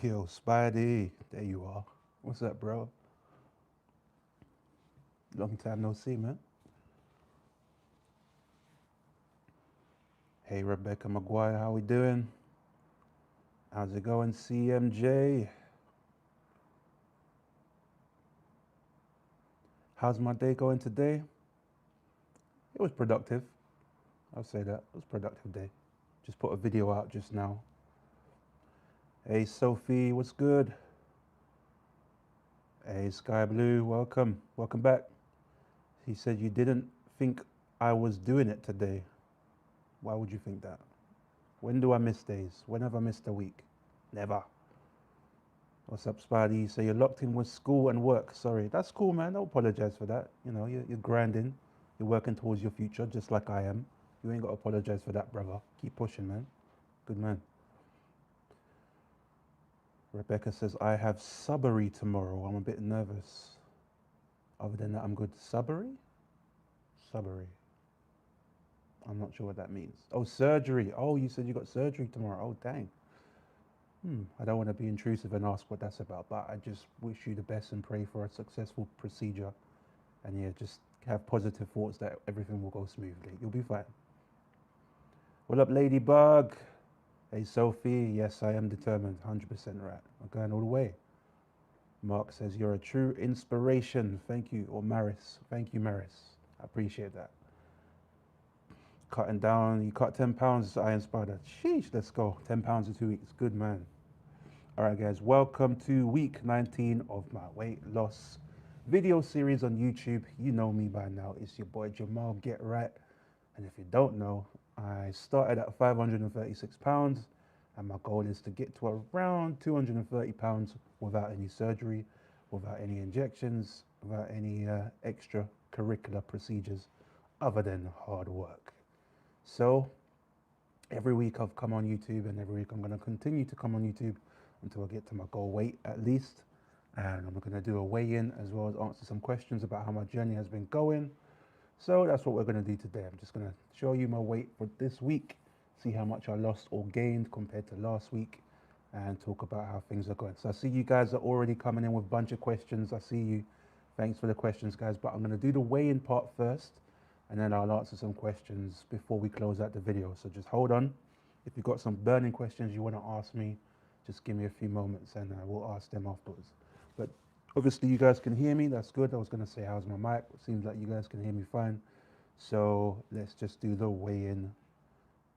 Yo, Spidey, there you are. What's up, bro? Long time no see, man. Hey, Rebecca McGuire, how we doing? How's it going, CMJ? How's my day going today? It was productive. I'll say that. It was a productive day. Just put a video out just now. Hey, Sophie, what's good? Hey, Sky Blue, welcome. Welcome back. He said you didn't think I was doing it today. Why would you think that? When do I miss days? When have I missed a week? Never. What's up, Spidey? So you're locked in with school and work. Sorry, that's cool, man. Don't apologize for that. You know, you're grinding. You're working towards your future, just like I am. You ain't got to apologize for that, brother. Keep pushing, man. Good man. Rebecca says, I have Sudbury tomorrow. I'm a bit nervous. Other than that, I'm good. Sudbury? Sudbury. I'm not sure what that means. Oh, surgery. Oh, you said you got surgery tomorrow. Oh, dang. I don't want to be intrusive and ask what that's about, but I just wish you the best and pray for a successful procedure. And yeah, just have positive thoughts that everything will go smoothly. You'll be fine. What up, Ladybug? Hey, Sophie. Yes, I am determined. 100% right. I'm going all the way. Mark says, you're a true inspiration. Thank you. Or Maris. Thank you, Maris. I appreciate that. Cutting down. You cut 10 pounds. I inspired that. Sheesh, let's go. 10 pounds in 2 weeks. Good man. All right, guys. Welcome to week 19 of my weight loss video series on YouTube. You know me by now. It's your boy Jamal Get Right. And if you don't know, I started at 536 pounds and my goal is to get to around 230 pounds without any surgery, without any injections, without any extracurricular procedures other than hard work. So every week I've come on YouTube and every week I'm going to continue to come on YouTube until I get to my goal weight at least. And I'm going to do a weigh-in as well as answer some questions about how my journey has been going. So that's what we're going to do today. I'm just going to show you my weight for this week, see how much I lost or gained compared to last week, and talk about how things are going. So I see you guys are already coming in with a bunch of questions. I see you. Thanks for the questions, guys. But I'm going to do the weigh-in part first, and then I'll answer some questions before we close out the video. So just hold on. If you've got some burning questions you want to ask me, just give me a few moments and we'll ask them afterwards. But obviously you guys can hear me. That's good. I was going to say, how's my mic? It seems like you guys can hear me fine. So let's just do the weigh-in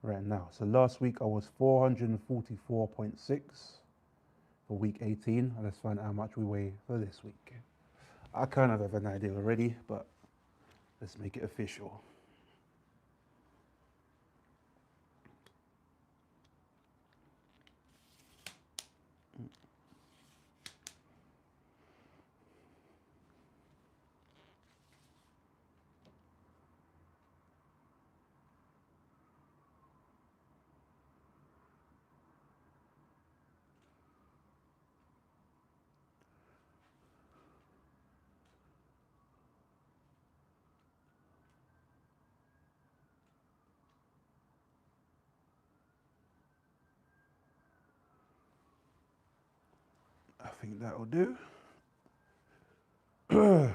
right now. So last week I was 444.6 for week 18. And let's find out how much we weigh for this week. I kind of have an idea already, but let's make it official. I think that'll do. I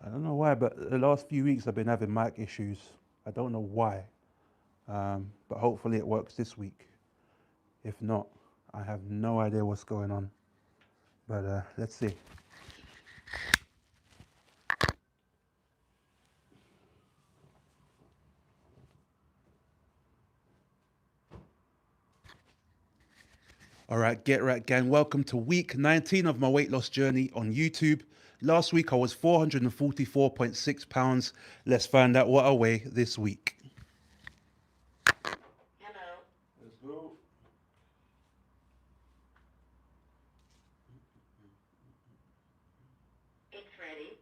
don't know why, but the last few weeks I've been having mic issues. I don't know why, but hopefully it works this week. If not, I have no idea what's going on. But let's see. All right, Get Right Gang, welcome to week 19 of my weight loss journey on YouTube. Last week I was 444.6 pounds. Let's find out what I weigh this week. Hello. Let's go. It's ready.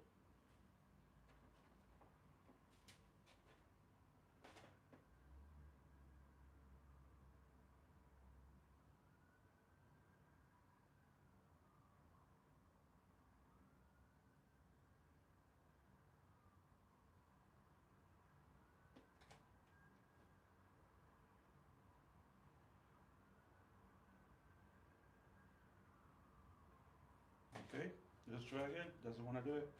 Okay, let's try again. Doesn't want to do it.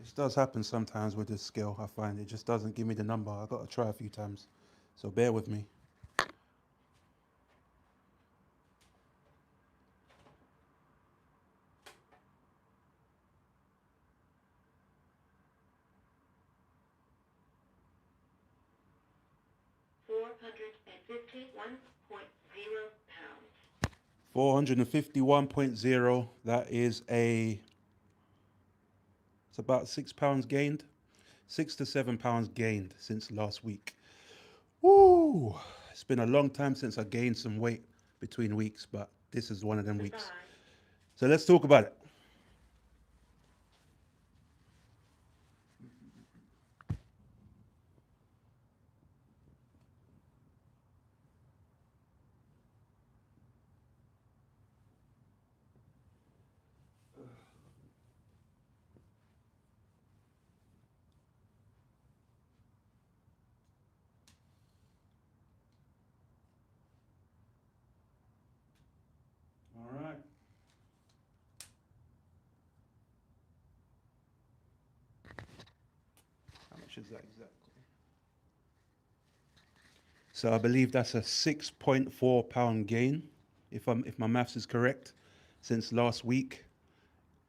This does happen sometimes with this scale. I find it just doesn't give me the number. I got to try a few times. So bear with me. £451.0. 451.0. That is it's about £6 gained. £6 to £7 gained since last week. Woo! It's been a long time since I gained some weight between weeks, but this is one of them weeks. Goodbye. So let's talk about it. All right. How much is that exactly? So I believe that's a £6.4 gain, if my maths is correct, since last week.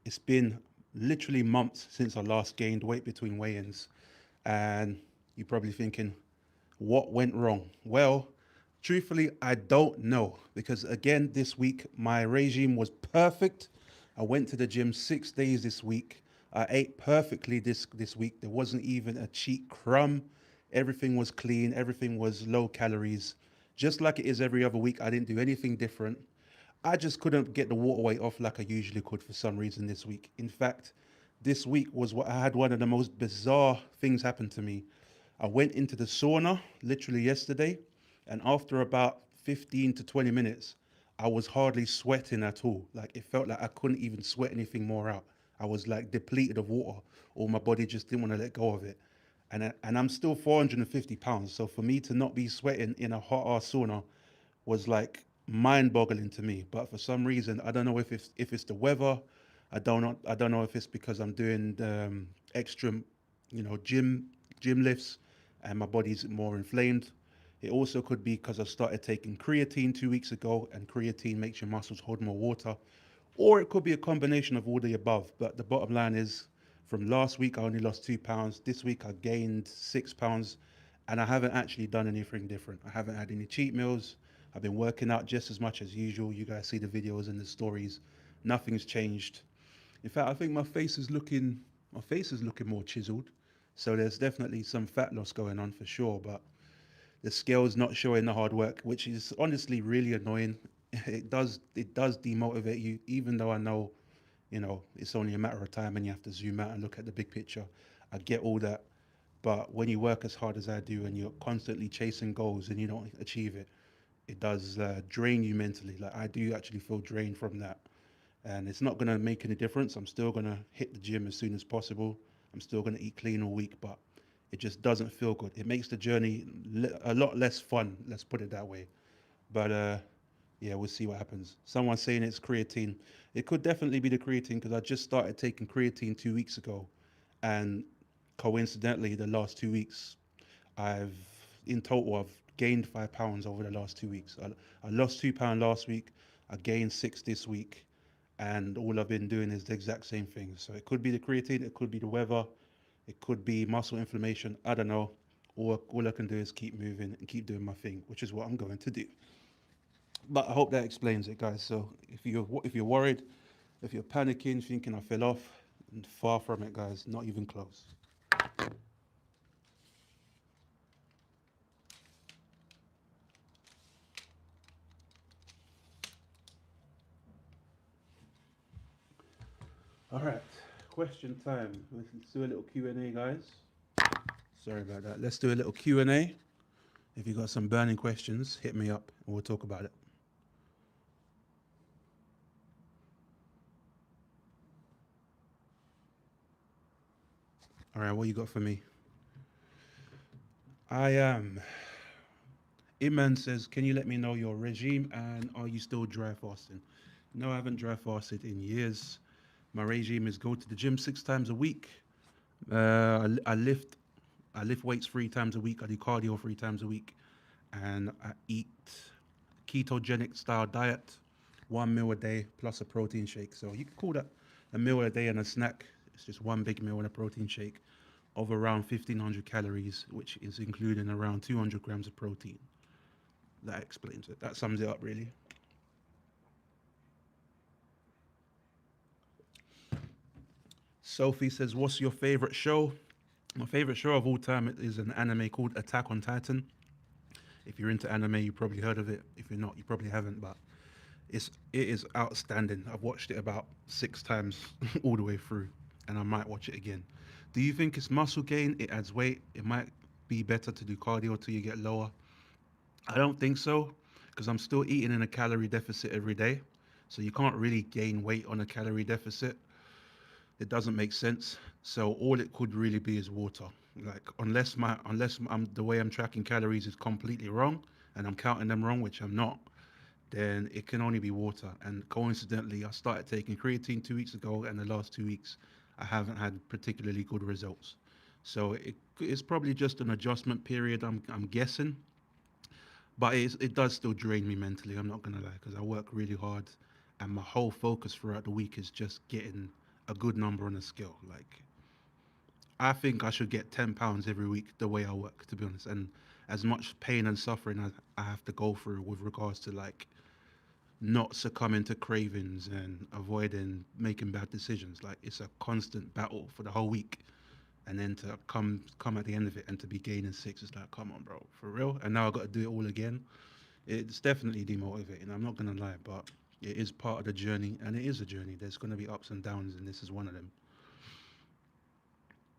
It's been literally months since I last gained weight between weigh-ins, and you're probably thinking, what went wrong? Well, truthfully, I don't know because again, this week my regime was perfect. I went to the gym 6 days this week. I ate perfectly this week. There wasn't even a cheat crumb. Everything was clean. Everything was low calories, just like it is every other week. I didn't do anything different. I just couldn't get the water weight off like I usually could for some reason this week. In fact, this week was what I had one of the most bizarre things happen to me. I went into the sauna literally yesterday, and after about 15 to 20 minutes, I was hardly sweating at all. Like it felt like I couldn't even sweat anything more out. I was like depleted of water, or my body just didn't want to let go of it. And I'm still 450 pounds. So for me to not be sweating in a hot ass sauna was like mind-boggling to me. But for some reason, I don't know if it's the weather. I don't know if it's because I'm doing extra, gym lifts, and my body's more inflamed. It also could be because I started taking creatine 2 weeks ago, and creatine makes your muscles hold more water. Or it could be a combination of all the above. But the bottom line is, from last week, I only lost 2 pounds. This week, I gained 6 pounds. And I haven't actually done anything different. I haven't had any cheat meals. I've been working out just as much as usual. You guys see the videos and the stories. Nothing's changed. In fact, I think my face is looking more chiseled. So there's definitely some fat loss going on for sure. But the scale's not showing the hard work, which is honestly really annoying. It does demotivate you, even though I know, it's only a matter of time and you have to zoom out and look at the big picture. I get all that. But when you work as hard as I do and you're constantly chasing goals and you don't achieve it, it does drain you mentally. Like I do actually feel drained from that. And it's not going to make any difference. I'm still going to hit the gym as soon as possible. I'm still going to eat clean all week, but it just doesn't feel good. It makes the journey a lot less fun, let's put it that way. But yeah, we'll see what happens. Someone's saying it's creatine. It could definitely be the creatine because I just started taking creatine 2 weeks ago. And coincidentally, the last 2 weeks, I've in total I've gained 5 pounds over the last 2 weeks. I lost 2 pounds last week. I gained six this week, and all I've been doing is the exact same thing. So it could be the creatine, it could be the weather, it could be muscle inflammation. I don't know. All I can do is keep moving and keep doing my thing, which is what I'm going to do. But I hope that explains it, guys. So if you're worried, if you're panicking, thinking I fell off, far from it, guys. Not even close. All right, question time. Let's do a little Q&A, guys. Sorry about that. Let's do a little Q&A. If you got some burning questions, hit me up and we'll talk about it. All right, what you got for me? I am. Iman says, can you let me know your regime and are you still dry fasting? No, I haven't dry fasted in years. My regime is go to the gym 6 times a week. I lift weights 3 times a week. I do cardio 3 times a week, and I eat ketogenic style diet, 1 meal a day plus a protein shake. So you could call that a meal a day and a snack. It's just one big meal and a protein shake of around 1,500 calories, which is including around 200 grams of protein. That explains it. That sums it up, really. Sophie says, what's your favorite show? My favorite show of all time is an anime called Attack on Titan. If you're into anime, you probably heard of it. If you're not, you probably haven't. But it is outstanding. I've watched it about 6 times all the way through, and I might watch it again. Do you think it's muscle gain? It adds weight. It might be better to do cardio till you get lower. I don't think so, because I'm still eating in a calorie deficit every day. So you can't really gain weight on a calorie deficit. It doesn't make sense. So all it could really be is water. Like unless I'm the way I'm tracking calories is completely wrong and I'm counting them wrong, which I'm not, then it can only be water. And coincidentally, I started taking creatine 2 weeks ago, and the last 2 weeks I haven't had particularly good results. So it's probably just an adjustment period. I'm guessing, but it does still drain me mentally. I'm not gonna lie, because I work really hard, and my whole focus throughout the week is just getting a good number on a scale. Like I think I should get 10 pounds every week the way I work, to be honest. And as much pain and suffering as I have to go through with regards to like not succumbing to cravings and avoiding making bad decisions, like it's a constant battle for the whole week. And then to come at the end of it and to be gaining six, it's like, come on, bro, for real. And now I got to do it all again. It's definitely demotivating. I'm not gonna lie, but it is part of the journey, and it is a journey. There's gonna be ups and downs, and this is one of them.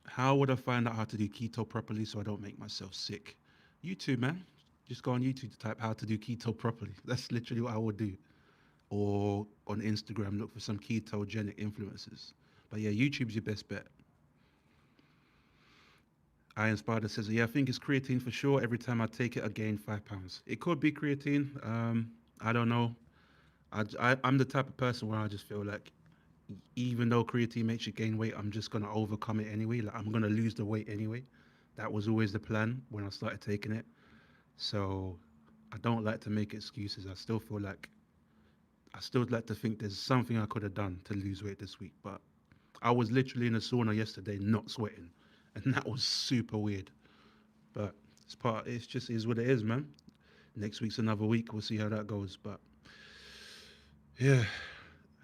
How would I find out how to do keto properly so I don't make myself sick? YouTube, man. Just go on YouTube to type how to do keto properly. That's literally what I would do. Or on Instagram, look for some ketogenic influencers. But yeah, YouTube's your best bet. Iron Spider says, yeah, I think it's creatine for sure. Every time I take it, I gain 5 pounds. It could be creatine. I don't know. I'm the type of person where I just feel like even though creatine makes you gain weight, I'm just gonna overcome it anyway. Like I'm gonna lose the weight anyway. That was always the plan when I started taking it. So I don't like to make excuses. I still like to think there's something I could have done to lose weight this week. But I was literally in a sauna yesterday, not sweating, and that was super weird. But it's just is what it is, man. Next week's another week. We'll see how that goes. But yeah,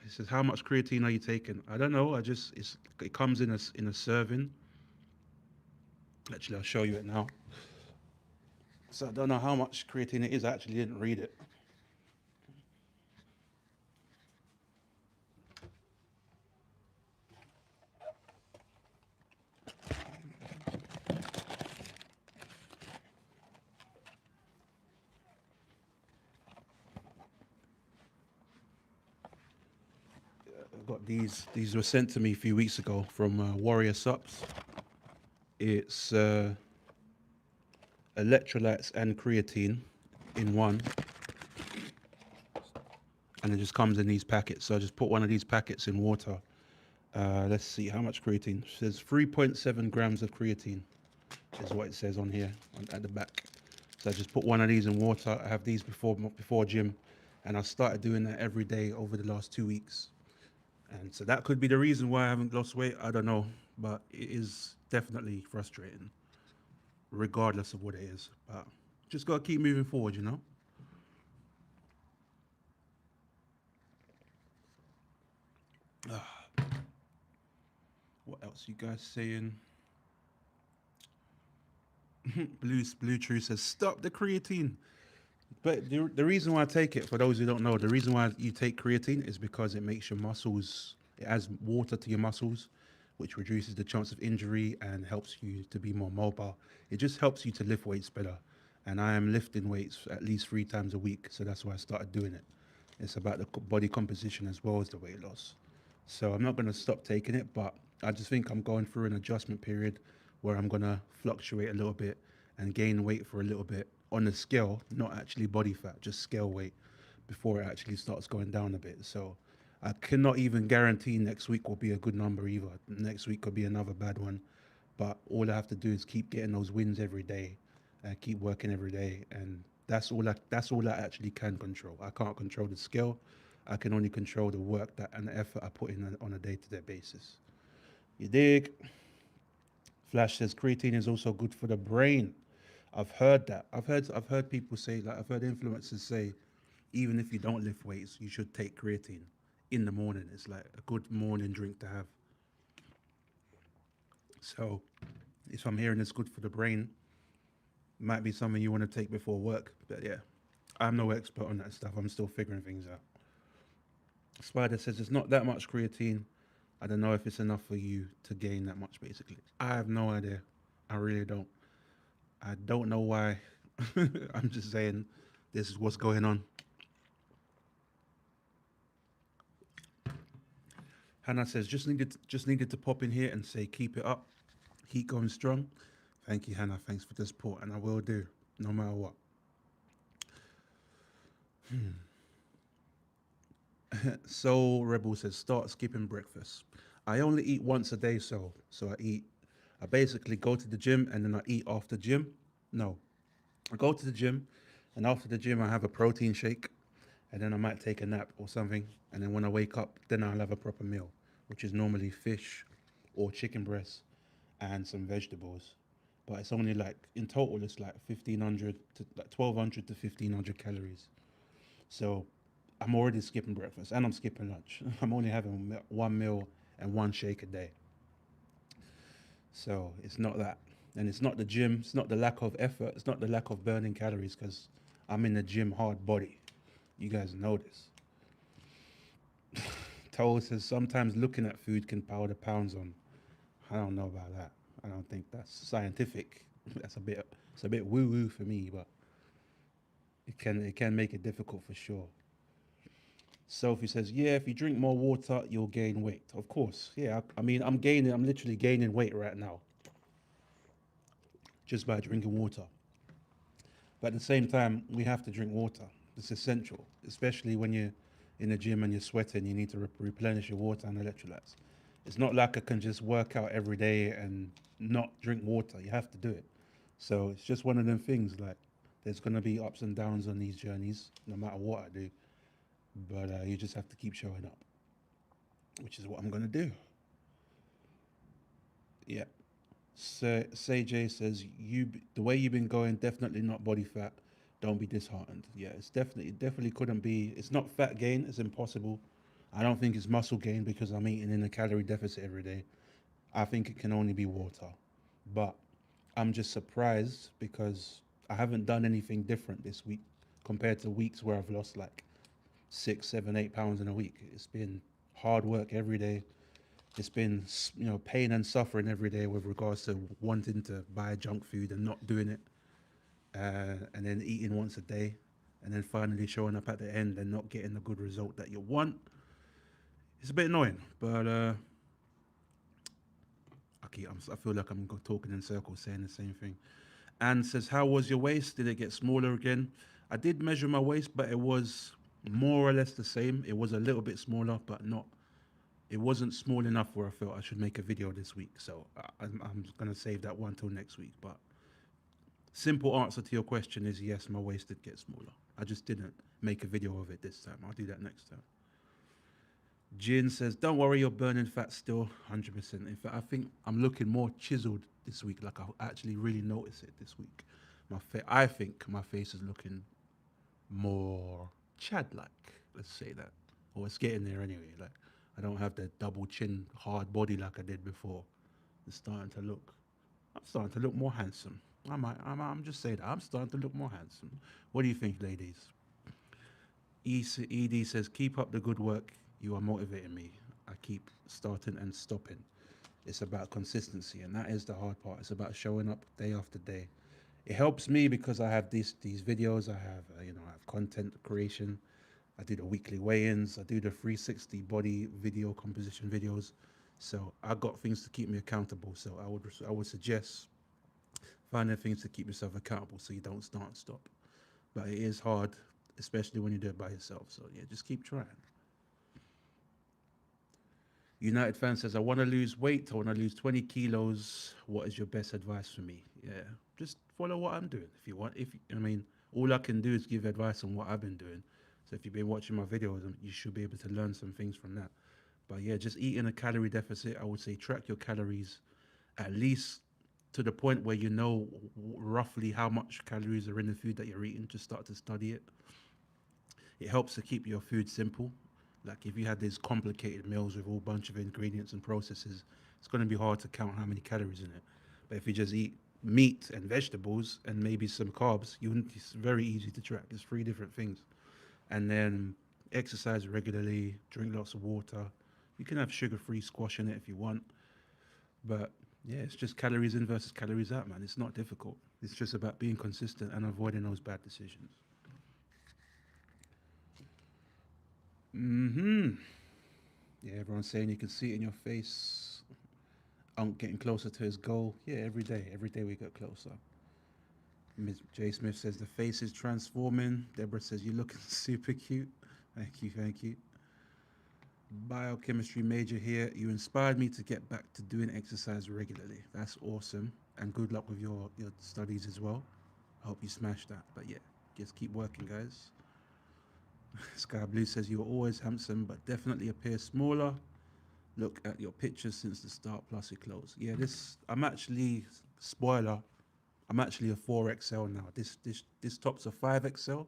he says, how much creatine are you taking? I don't know. It comes in a serving. Actually, I'll show you it now. So I don't know how much creatine it is. I actually didn't read it. I've got these. These were sent to me a few weeks ago from Warrior Sups. It's electrolytes and creatine in one, and it just comes in these packets. So I just put one of these packets in water. Let's see how much creatine. It says 3.7 grams of creatine is what it says on here at the back. So I just put one of these in water. I have these before gym, and I started doing that every day over the last 2 weeks. And so that could be the reason why I haven't lost weight. I don't know, but it is definitely frustrating, regardless of what it is. But just gotta keep moving forward, you know. What else you guys saying? Blue True says stop the creatine. But the reason why I take it, for those who don't know, the reason why you take creatine is because it makes your muscles, it adds water to your muscles, which reduces the chance of injury and helps you to be more mobile. It just helps you to lift weights better. And I am lifting weights at least 3 times a week, so that's why I started doing it. It's about the body composition as well as the weight loss. So I'm not going to stop taking it, but I just think I'm going through an adjustment period where I'm gonna fluctuate a little bit and gain weight for a little bit on the scale, not actually body fat, just scale weight before it actually starts going down a bit. So I cannot even guarantee next week will be a good number either. Next week could be another bad one. But all I have to do is keep getting those wins every day and keep working every day, and that's all I actually can control. I can't control the scale. I can only control the work that and the effort I put in on a day-to-day basis. You dig? Flash says creatine is also good for the brain. I've heard that. I've heard people say, like, I've heard influencers say even if you don't lift weights, you should take creatine in the morning. It's like a good morning drink to have. So if I'm hearing it's good for the brain, might be something you want to take before work. But yeah, I'm no expert on that stuff. I'm still figuring things out. Spider says it's not that much creatine. I don't know if it's enough for you to gain that much, basically. I have no idea. I really don't. I don't know why. I'm just saying this is what's going on. Hannah says just needed to pop in here and say keep it up. Keep going strong. Thank you, Hannah. Thanks for the support, and I will do, no matter what. Soul Rebel says start skipping breakfast. I only eat once a day, so I basically go to the gym and then I eat after gym. No, I go to the gym, and after the gym I have a protein shake, and then I might take a nap or something, and then when I wake up, then I'll have a proper meal, which is normally fish or chicken breast and some vegetables. But it's only like in total it's like 1,500 to like 1,200 to 1,500 calories. So I'm already skipping breakfast and I'm skipping lunch. I'm only having one meal and one shake a day. So it's not that. And it's not the gym, it's not the lack of effort, it's not the lack of burning calories because I'm in the gym hard body. You guys know this. Toll says sometimes looking at food can power the pounds on. I don't know about that. I don't think that's scientific. It's a bit woo woo for me, but it can make it difficult for sure. Sophie says, yeah, if you drink more water, you'll gain weight. Of course. Yeah, I mean, I'm literally gaining weight right now just by drinking water. But at the same time, we have to drink water. It's essential, especially when you're in the gym and you're sweating, you need to replenish your water and electrolytes. It's not like I can just work out every day and not drink water. You have to do it. So it's just one of them things. Like, there's going to be ups and downs on these journeys, no matter what I do. But you just have to keep showing up, which is what I'm going to do. Yeah. So Say says the way you've been going, definitely not body fat. Don't be disheartened. Yeah, it definitely couldn't be. It's not fat gain. It's impossible. I don't think it's muscle gain because I'm eating in a calorie deficit every day. I think it can only be water. But I'm just surprised because I haven't done anything different this week compared to weeks where I've lost like 6, 7, 8 pounds in a week. It's been hard work every day. It's been pain and suffering every day with regards to wanting to buy junk food and not doing it, and then eating once a day, and then finally showing up at the end and not getting the good result that you want. It's a bit annoying, but I feel like I'm talking in circles, saying the same thing. Anne says, "How was your waist? Did it get smaller again?" I did measure my waist, but it was more or less the same. It was a little bit smaller, but not. It wasn't small enough where I felt I should make a video this week. So I'm gonna save that one till next week. But simple answer to your question is yes, my waist did get smaller. I just didn't make a video of it this time. I'll do that next time. Jin says, "Don't worry, you're burning fat still, 100%. In fact, I think I'm looking more chiseled this week. Like I actually really notice it this week. I think my face is looking more Chad-like. Let's say that, or it's getting there anyway. Like I don't have the double chin, hard body like I did before. It's starting to look. I'm starting to look more handsome. I'm just saying that I'm starting to look more handsome. What do you think, ladies?" ED says, "Keep up the good work. You are motivating me. I keep starting and stopping. It's about consistency, and that is the hard part. It's about showing up day after day. It helps me because I have these videos. I have I have content creation. I do the weekly weigh-ins. I do the 360 body video composition videos. So I got things to keep me accountable. So I would suggest finding things to keep yourself accountable so you don't start and stop. But it is hard, especially when you do it by yourself. So yeah, just keep trying. United fan says, I want to lose weight. I want to lose 20 kilos. What is your best advice for me? Yeah, just follow what I'm doing. If you want, I mean, all I can do is give advice on what I've been doing. So if you've been watching my videos, you should be able to learn some things from that. But yeah, just eat in a calorie deficit. I would say track your calories at least to the point where you know roughly how much calories are in the food that you're eating. Just start to study it. It helps to keep your food simple. Like if you had these complicated meals with a whole bunch of ingredients and processes, it's going to be hard to count how many calories in it. But if you just eat meat and vegetables and maybe some carbs, it's very easy to track. There's three different things. And then exercise regularly, drink lots of water. You can have sugar-free squash in it if you want. But yeah, it's just calories in versus calories out, man. It's not difficult. It's just about being consistent and avoiding those bad decisions. Mm-hmm. Yeah, everyone's saying you can see it in your face. I'm getting closer to his goal. Yeah, every day. Every day we get closer. Ms. J. Smith says the face is transforming. Deborah says you're looking super cute. Thank you, thank you. Biochemistry major here. You inspired me to get back to doing exercise regularly. That's awesome. And good luck with your studies as well. I hope you smash that. But yeah, just keep working, guys. Sky Blue says you're always handsome, but definitely appear smaller. Look at your pictures since the start plus your clothes. Yeah, I'm actually spoiler. I'm actually a 4XL now. This top's a 5XL.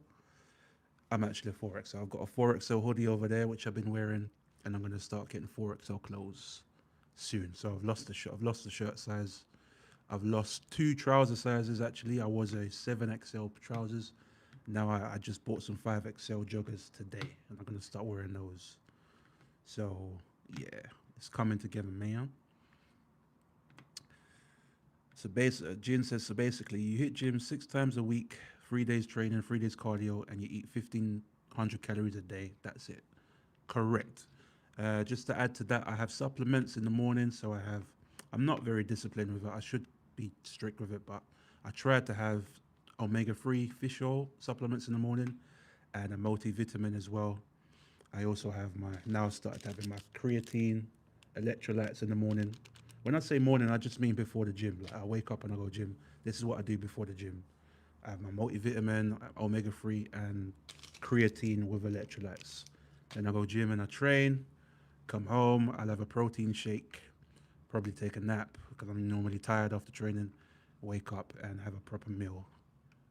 I'm actually a 4XL. I've got a 4XL hoodie over there which I've been wearing, and I'm gonna start getting 4XL clothes soon. So I've lost the shirt. I've lost the shirt size. I've lost two trouser sizes actually. I was a 7XL trousers. Now I just bought some 5XL joggers today, and I'm gonna start wearing those. So yeah, it's coming together, man. So Jin says, so basically you hit gym 6 times a week, 3 days training, 3 days cardio, and you eat 1,500 calories a day. That's it. Correct. Just to add to that, I have supplements in the morning, so I'm not very disciplined with it. I should be strict with it, but I try to have omega-3 fish oil supplements in the morning and a multivitamin as well. I also have now started having my creatine, electrolytes in the morning. When I say morning, I just mean before the gym. Like I wake up and I go gym. This is what I do before the gym. I have my multivitamin, omega-3, and creatine with electrolytes. Then I go gym and I train. Come home, I'll have a protein shake. Probably take a nap because I'm normally tired after training. Wake up and have a proper meal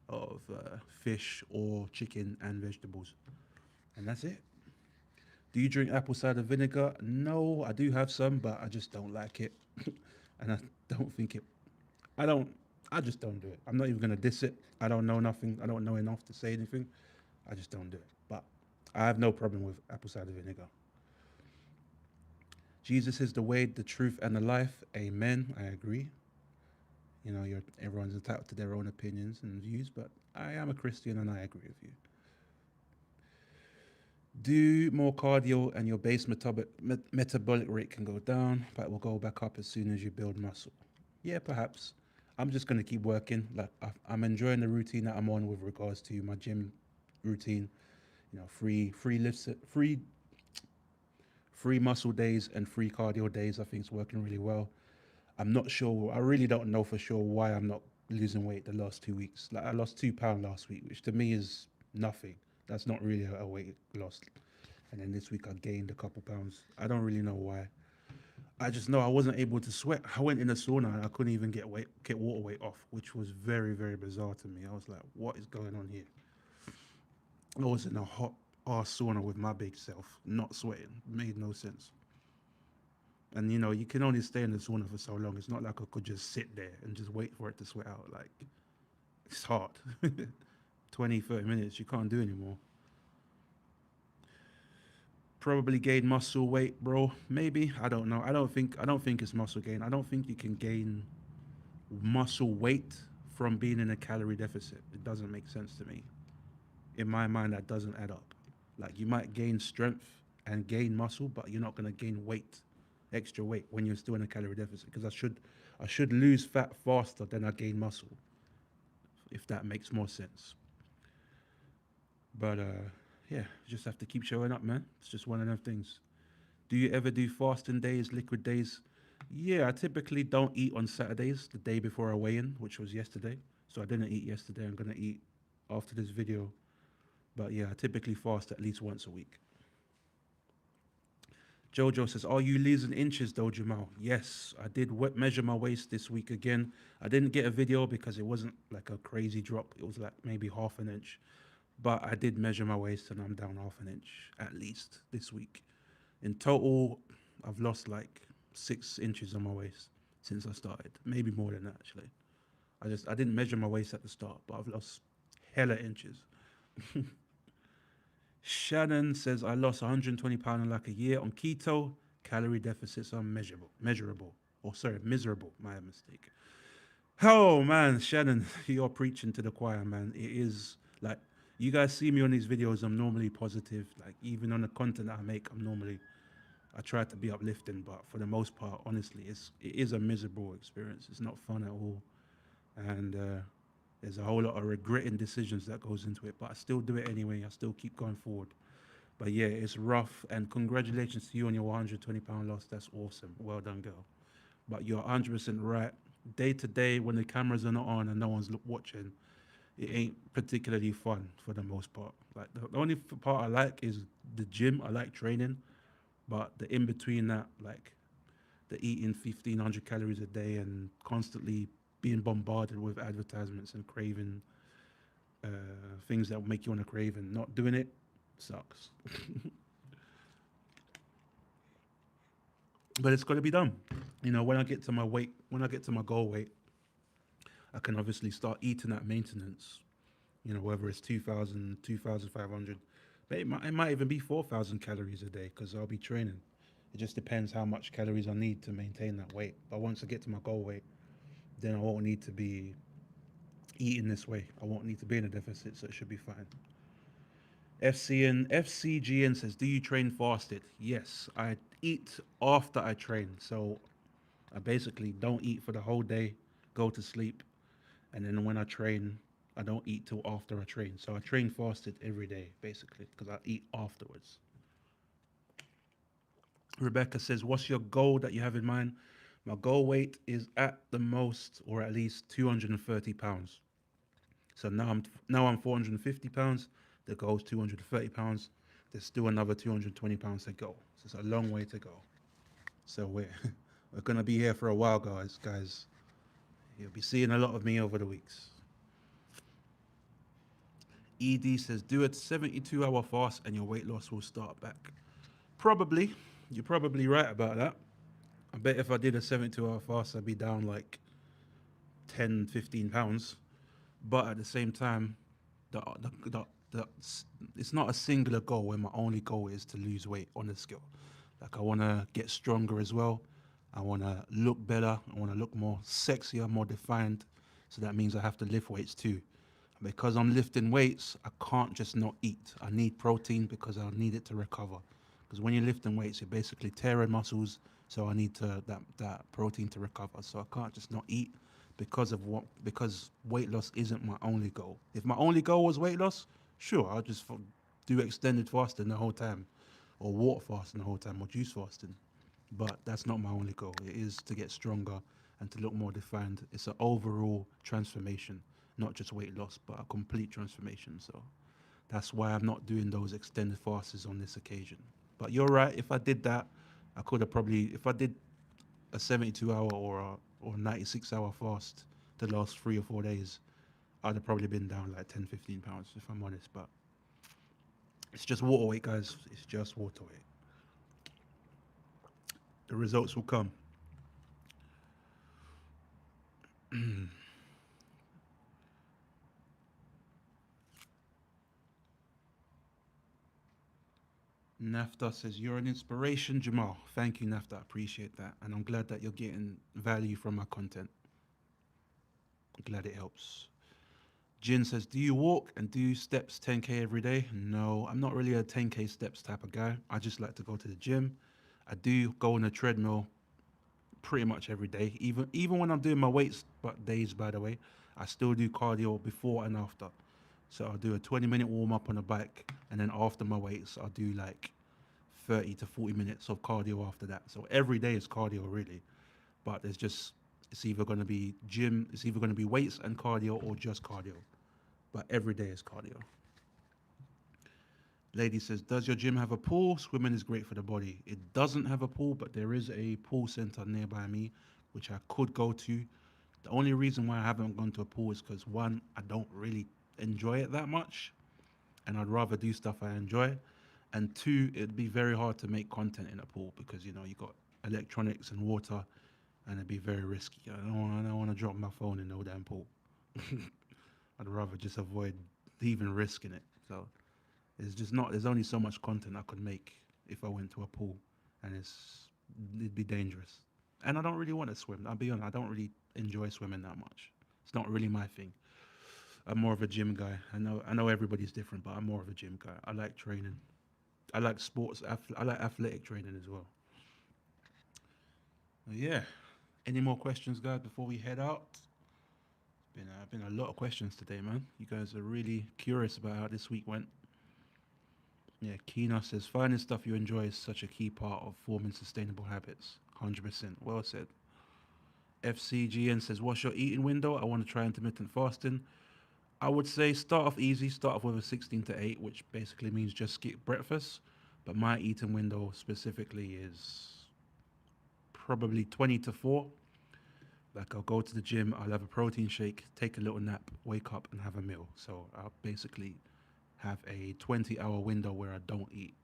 of fish or chicken and vegetables. And that's it. Do you drink apple cider vinegar? No, I do have some, but I just don't like it. And I don't think it, I don't, I just don't do it. I'm not even going to diss it. I don't know nothing. I don't know enough to say anything. I just don't do it. But I have no problem with apple cider vinegar. Jesus is the way, the truth, and the life. Amen. I agree. You know, everyone's entitled to their own opinions and views, but I am a Christian and I agree with you. Do more cardio and your base metabolic rate can go down, but it will go back up as soon as you build muscle. Yeah, perhaps. I'm just going to keep working. Like I'm enjoying the routine that I'm on with regards to my gym routine. You know, free lifts, free muscle days and free cardio days. I think it's working really well. I'm not sure. I really don't know for sure why I'm not losing weight the last 2 weeks. Like I lost 2 pounds last week, which to me is nothing. That's not really a weight loss. And then this week I gained a couple pounds. I don't really know why. I just know I wasn't able to sweat. I went in a sauna and I couldn't even get water weight off, which was very, very bizarre to me. I was like, what is going on here? I was in a hot ass sauna with my big self, not sweating. Made no sense. And you know, you can only stay in the sauna for so long. It's not like I could just sit there and just wait for it to sweat out. Like, it's hard. 20, 30 minutes, you can't do anymore. Probably gain muscle weight, bro. Maybe. I don't know. I don't think it's muscle gain. I don't think you can gain muscle weight from being in a calorie deficit. It doesn't make sense to me. In my mind, that doesn't add up. Like you might gain strength and gain muscle, but you're not gonna gain weight extra weight when you're still in a calorie deficit, because I should lose fat faster than I gain muscle, if that makes more sense. But yeah, you just have to keep showing up, man. It's just one of them things. Do you ever do fasting days, liquid days? Yeah, I typically don't eat on Saturdays, the day before I weigh in, which was yesterday. So I didn't eat yesterday. I'm gonna eat after this video. But yeah, I typically fast at least once a week. Jojo says, "Are you losing inches though, Jamal?" Yes, I did measure my waist this week again. I didn't get a video because it wasn't like a crazy drop. It was like maybe half an inch. But I did measure my waist and I'm down half an inch at least this week. In total, I've lost like 6 inches on my waist since I started. Maybe more than that actually. I didn't measure my waist at the start, but I've lost hella inches. Shannon says I lost 120 pounds in like a year on keto. Calorie deficits are measurable. Or sorry, miserable. My mistake. Oh man, Shannon, you're preaching to the choir, man. It is like you guys see me on these videos. I'm normally positive. Like even on the content that I make, I try to be uplifting, but for the most part, honestly, it is a miserable experience. It's not fun at all, and there's a whole lot of regretting decisions that goes into it. But I still do it anyway. I still keep going forward. But yeah, it's rough. And congratulations to you on your 120-pound loss. That's awesome. Well done, girl. But you're 100% right. Day to day, when the cameras are not on and no one's watching, it ain't particularly fun for the most part. Like the only part I like is the gym. I like training, but the in between that, like the eating 1,500 calories a day and constantly being bombarded with advertisements and craving things that make you want to crave and not doing it sucks. But it's got to be done. When I get to my weight, when I get to my goal weight, I can obviously start eating at maintenance. Whether it's 2,000, 2,500, but it might even be 4,000 calories a day because I'll be training. It just depends how much calories I need to maintain that weight. But once I get to my goal weight, then I won't need to be eating this way. I won't need to be in a deficit, so it should be fine. FCGN says, "Do you train fasted?" Yes, I eat after I train. So I basically don't eat for the whole day, go to sleep, and then when I train, I don't eat till after I train. So I train fasted every day, basically, because I eat afterwards. Rebecca says, "What's your goal that you have in mind?" My goal weight is at the most, or at least 230 pounds. So now I'm 450 pounds. The goal is 230 pounds. There's still another 220 pounds to go. So it's a long way to go. So we're we're gonna be here for a while, guys. Guys, you'll be seeing a lot of me over the weeks. ED says, "Do a 72-hour fast and your weight loss will start back." Probably. You're probably right about that. I bet if I did a 72-hour fast, I'd be down like 10, 15 pounds. But at the same time, the, the it's not a singular goal where my only goal is to lose weight on the scale. Like I want to get stronger as well. I want to look better. I want to look more sexier, more defined. So that means I have to lift weights too. Because I'm lifting weights, I can't just not eat. I need protein because I need it to recover. Because when you're lifting weights, you're basically tearing muscles. So I need that protein to recover. So I can't just not eat because weight loss isn't my only goal. If my only goal was weight loss, sure, I'll just do extended fasting the whole time, or water fasting the whole time, or juice fasting. But that's not my only goal. It is to get stronger and to look more defined. It's an overall transformation, not just weight loss, but a complete transformation. So that's why I'm not doing those extended fasts on this occasion. But you're right. If I did that, I could have probably, if I did a 72-hour or 96-hour fast the last 3 or 4 days, I'd have probably been down like 10, 15 pounds, if I'm honest. But it's just water weight, guys. It's just water weight. The results will come. Nafta says, "You're an inspiration, Jamal." Thank you, Nafta. I appreciate that. And I'm glad that you're getting value from my content. I'm glad it helps. Jin says, "Do you walk and do steps 10K every day?" No, I'm not really a 10K steps type of guy. I just like to go to the gym. I do go on a treadmill pretty much every day. Even when I'm doing my weights but days, by the way, I still do cardio before and after. So I'll do a 20-minute warm up on a bike, and then after my weights, I'll do like 30 to 40 minutes of cardio after that. So every day is cardio really, but there's just it's either going to be gym, it's either going to be weights and cardio or just cardio. But every day is cardio. Lady says, does your gym have a pool? Swimming is great for the body. It doesn't have a pool, but there is a pool center nearby me, which I could go to. The only reason why I haven't gone to a pool is because one, I don't really enjoy it that much, and I'd rather do stuff I enjoy. And two, it'd be very hard to make content in a pool because you got electronics and water, and it'd be very risky. I don't want to drop my phone in no damn pool. I'd rather just avoid even risking it. So it's just not. There's only so much content I could make if I went to a pool, and it'd be dangerous. And I don't really want to swim. I'll be honest. I don't really enjoy swimming that much. It's not really my thing. I'm more of a gym guy. I know everybody's different, but I'm more of a gym guy. I like training. I like sports. I like athletic training as well. Yeah. Any more questions, guys, before we head out? Been a lot of questions today, man. You guys are really curious about how this week went. Yeah, Kina says finding stuff you enjoy is such a key part of forming sustainable habits. 100%. Well said. FCGN says, what's your eating window? I want to try intermittent fasting. I would say start off easy, start off with a 16 to 8, which basically means just skip breakfast. But my eating window specifically is probably 20 to 4. Like I'll go to the gym, I'll have a protein shake, take a little nap, wake up and have a meal. So I'll basically have a 20-hour window where I don't eat.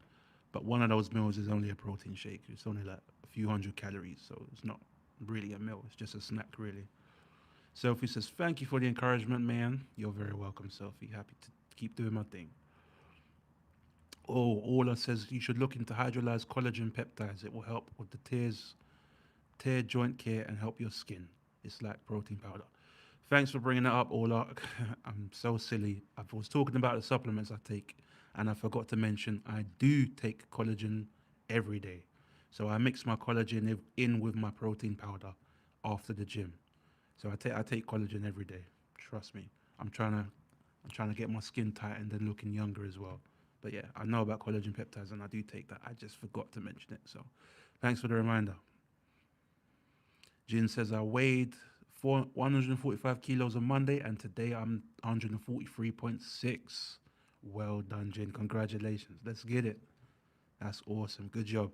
But one of those meals is only a protein shake. It's only like a few hundred calories, so it's not really a meal. It's just a snack, really. Sophie says, thank you for the encouragement, man. You're very welcome, Sophie. Happy to keep doing my thing. Oh, Ola says you should look into hydrolyzed collagen peptides. It will help with the tear joint care and help your skin. It's like protein powder. Thanks for bringing that up, Ola. I'm so silly. I was talking about the supplements I take, and I forgot to mention I do take collagen every day. So I mix my collagen in with my protein powder after the gym. So I take collagen every day. Trust me. I'm trying to get my skin tightened and looking younger as well. But yeah, I know about collagen peptides and I do take that. I just forgot to mention it. So thanks for the reminder. Jin says I weighed 145 kilos on Monday and today I'm 143.6. Well done, Jin. Congratulations. Let's get it. That's awesome. Good job.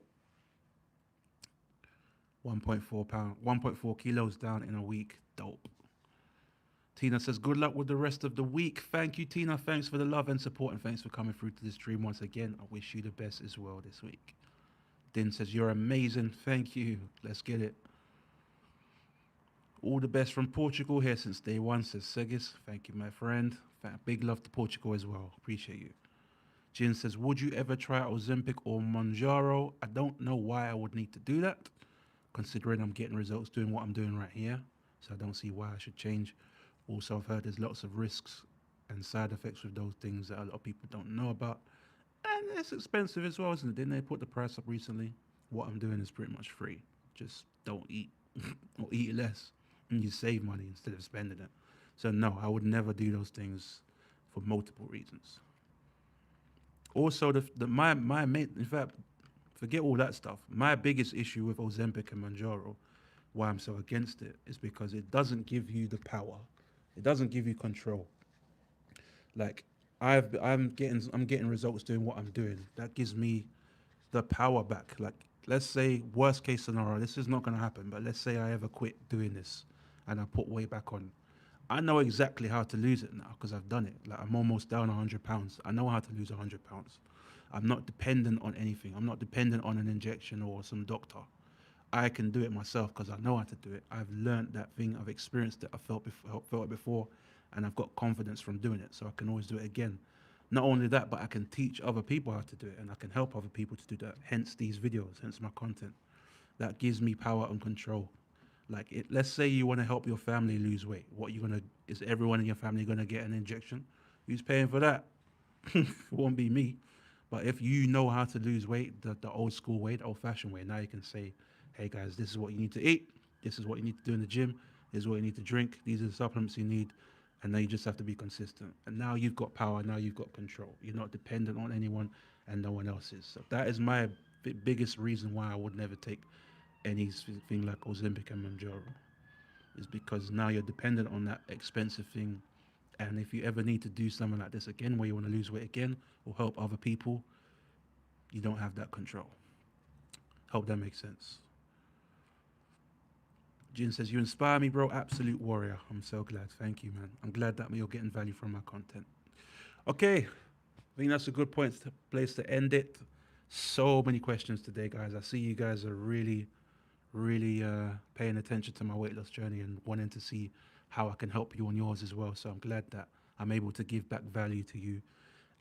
1.4 kilos down in a week. Dope. Tina says, good luck with the rest of the week. Thank you, Tina. Thanks for the love and support, and thanks for coming through to this stream once again. I wish you the best as well this week. Din says, you're amazing. Thank you. Let's get it. All the best from Portugal here since day one, says Segis. Thank you, my friend. Big love to Portugal as well. Appreciate you. Jin says, would you ever try Ozempic or Monjaro? I don't know why I would need to do that, considering I'm getting results doing what I'm doing right here. So I don't see why I should change. Also, I've heard there's lots of risks and side effects with those things that a lot of people don't know about. And it's expensive as well, isn't it? Didn't they put the price up recently? What I'm doing is pretty much free. Just don't eat or eat less and you save money instead of spending it. So no, I would never do those things for multiple reasons. Also, my main, in fact, forget all that stuff. My biggest issue with Ozempic and Manjaro, why I'm so against it, is because it doesn't give you the power. It doesn't give you control. Like I'm getting results doing what I'm doing. That gives me the power back. Like let's say worst case scenario, this is not going to happen, but let's say I ever quit doing this and I put weight back on. I know exactly how to lose it now because I've done it. Like I'm almost down 100 pounds. I know how to lose 100 pounds. I'm not dependent on anything. I'm not dependent on an injection or some doctor. I can do it myself because I know how to do it. I've learned that thing. I've experienced it. I felt it before, and I've got confidence from doing it. So I can always do it again. Not only that, but I can teach other people how to do it, and I can help other people to do that. Hence these videos, hence my content. That gives me power and control. Like, let's say you want to help your family lose weight. Is everyone in your family gonna get an injection? Who's paying for that? It won't be me. But if you know how to lose weight, the old school way, the old fashioned way, now you can say, hey guys, this is what you need to eat. This is what you need to do in the gym. This is what you need to drink. These are the supplements you need. And now you just have to be consistent. And now you've got power. Now you've got control. You're not dependent on anyone and no one else is. So that is my biggest reason why I would never take anything like Ozempic and Manjaro, is because now you're dependent on that expensive thing. And if you ever need to do something like this again, where you want to lose weight again or help other people, you don't have that control. Hope that makes sense. Jin says, you inspire me, bro. Absolute warrior. I'm so glad. Thank you, man. I'm glad that you're getting value from my content. Okay. I think that's a good place to end it. So many questions today, guys. I see you guys are really, really paying attention to my weight loss journey and wanting to see how I can help you on yours as well. So I'm glad that I'm able to give back value to you.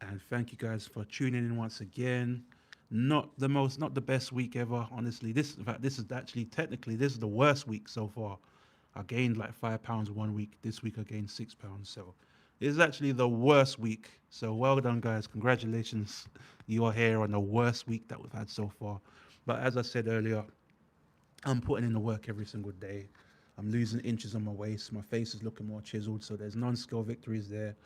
And thank you guys for tuning in once again. Not the best week ever, honestly. This is actually technically this is the worst week so far. I gained like 5 pounds 1 week. This week I gained 6 pounds. So this is actually the worst week. So well done, guys. Congratulations. You are here on the worst week that we've had so far. But as I said earlier, I'm putting in the work every single day. I'm losing inches on my waist. My face is looking more chiseled. So there's non-scale victories there.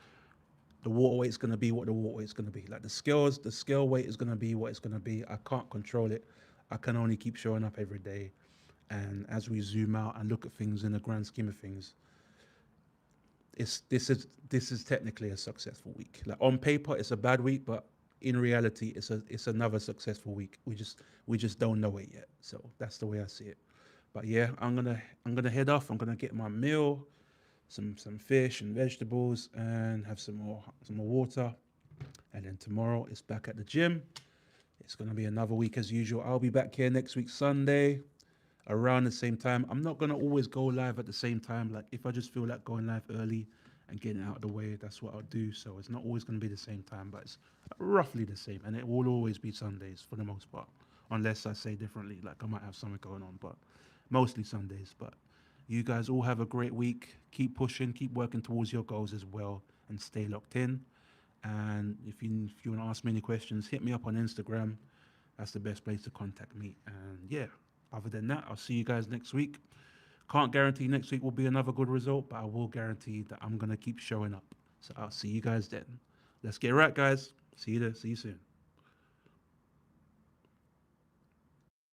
The water weight's going to be what the water weight's going to be. Like the scale weight is going to be what it's going to be. I can't control it. I can only keep showing up every day. And as we zoom out and look at things in the grand scheme of things, this is technically a successful week. Like on paper, it's a bad week, but in reality, it's another successful week. We just don't know it yet. So that's the way I see it. But yeah, I'm gonna head off. I'm gonna get my meal, some fish and vegetables, and have some more water. And then tomorrow it's back at the gym. It's gonna be another week as usual. I'll be back here next week Sunday around the same time. I'm not gonna always go live at the same time. Like if I just feel like going live early and getting it out of the way, that's what I'll do. So it's not always gonna be the same time, but it's roughly the same. And it will always be Sundays for the most part, unless I say differently. Like I might have something going on, but mostly Sundays. But you guys all have a great week. Keep pushing, keep working towards your goals as well, and stay locked in. And if you want to ask me any questions, hit me up on Instagram. That's the best place to contact me. And yeah, other than that, I'll see you guys next week. Can't guarantee next week will be another good result, but I will guarantee that I'm going to keep showing up. So I'll see you guys then. Let's get right, guys. See you there. See you soon.